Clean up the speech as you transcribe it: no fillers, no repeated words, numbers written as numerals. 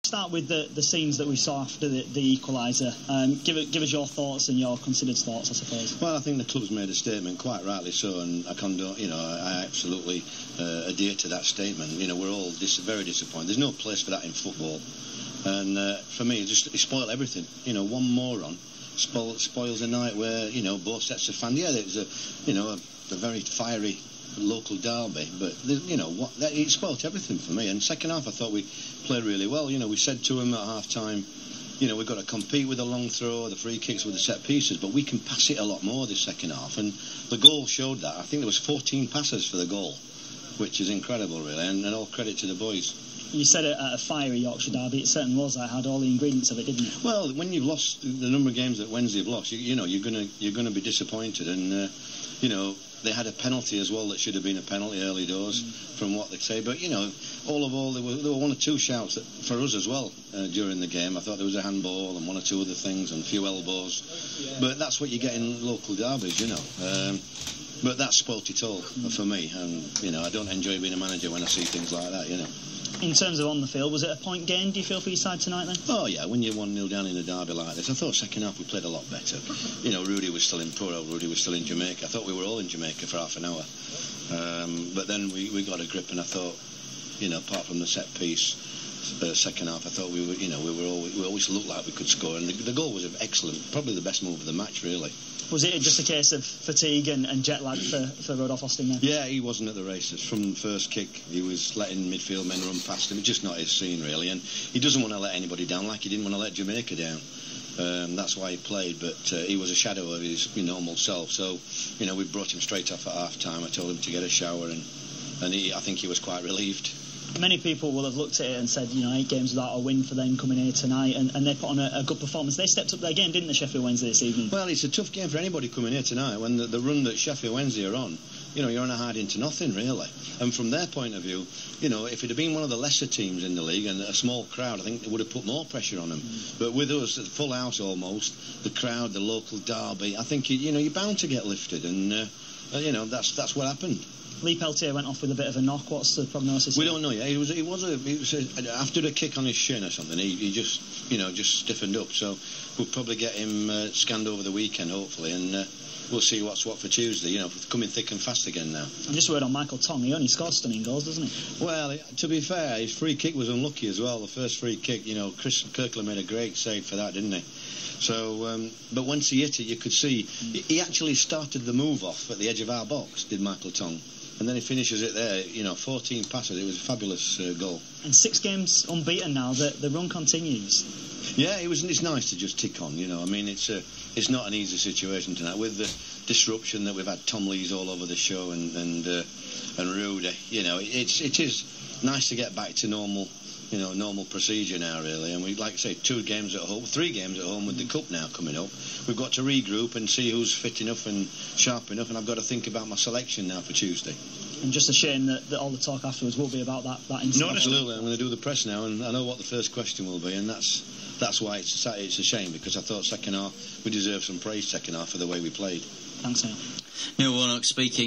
Start with the scenes that we saw after the equaliser. Give us your thoughts and your considered thoughts, I suppose. Well, I think the club's made a statement, quite rightly so, and I condone. I absolutely adhere to that statement. We're all very disappointed. There's no place for that in football, and for me, it spoiled everything. One moron spoils a night where both sets of fans. Yeah, it was a very fiery local derby, but it spoilt everything for me. And second half I thought we played really well. We said to him at half time, we've got to compete with the long throw, the free kicks, with the set pieces, but we can pass it a lot more this second half, and the goal showed that. I think there was 14 passes for the goal, which is incredible really, and all credit to the boys. You said it at a fiery Yorkshire derby. It certainly was. I had all the ingredients of it, didn't it? Well, when you've lost the number of games that Wednesday have lost, you're gonna be disappointed, and they had a penalty as well that should have been a penalty early doors, from what they say. But all there were one or two shouts for us as well during the game. I thought there was a handball and one or two other things and a few elbows. But that's what you get in local derbies, But that spoilt it all for me, and I don't enjoy being a manager when I see things like that, In terms of on the field, was it a point gain, do you feel, for your side tonight then? Oh yeah, when you're 1-0 down in a derby like this, I thought second half we played a lot better. Rudy was still in Rudy was still in Jamaica. I thought we were all in Jamaica for half an hour. But then we got a grip, and I thought, apart from the set piece, second half, I thought we always looked like we could score, and the goal was excellent, probably the best move of the match, really. Was it just a case of fatigue and jet lag for Rodolphe Austin then? Yeah, he wasn't at the races. From the first kick, he was letting midfield men run past him. It's just not his scene, really, and he doesn't want to let anybody down like he didn't want to let Jamaica down. That's why he played, but he was a shadow of his normal self. So, we brought him straight off at half-time. I told him to get a shower, and I think he was quite relieved. Many people will have looked at it and said, 8 games without a win for them coming here tonight, and they put on a good performance. They stepped up their game, didn't they, Sheffield Wednesday, this evening? Well, it's a tough game for anybody coming here tonight. When the run that Sheffield Wednesday are on, you're on a hard into nothing, really. And from their point of view, if it had been one of the lesser teams in the league and a small crowd, I think it would have put more pressure on them. But with us, at full house almost, the crowd, the local derby, I think, you're bound to get lifted, and, that's what happened. Lee Peltier went off with a bit of a knock. What's the prognosis? We don't know yet. He was after the kick on his shin or something. He just stiffened up. So we'll probably get him scanned over the weekend, hopefully, and we'll see what's what for Tuesday. Coming thick and fast again now. And just a word on Michael Tong. He only scores stunning goals, doesn't he? Well, to be fair, his free kick was unlucky as well. The first free kick, Chris Kirkland made a great save for that, didn't he? So, but once he hit it, you could see he actually started the move off at the edge of our box. Did Michael Tong? And then he finishes it there, 14 passes. It was a fabulous goal. And 6 games unbeaten now. The run continues. Yeah, it's nice to just tick on. It's not an easy situation tonight with the disruption that we've had. Tom Lee's all over the show and Rudy. It is nice to get back to normal. Normal procedure now, really. And we, like I say, 3 games at home with the cup now coming up. We've got to regroup and see who's fit enough and sharp enough, and I've got to think about my selection now for Tuesday. And just a shame that all the talk afterwards will be about that incident. No, absolutely. I'm going to do the press now, and I know what the first question will be, and that's why it's a shame, because I thought second half we deserved some praise second half for the way we played. Thanks, Neil. Neil Warnock speaking.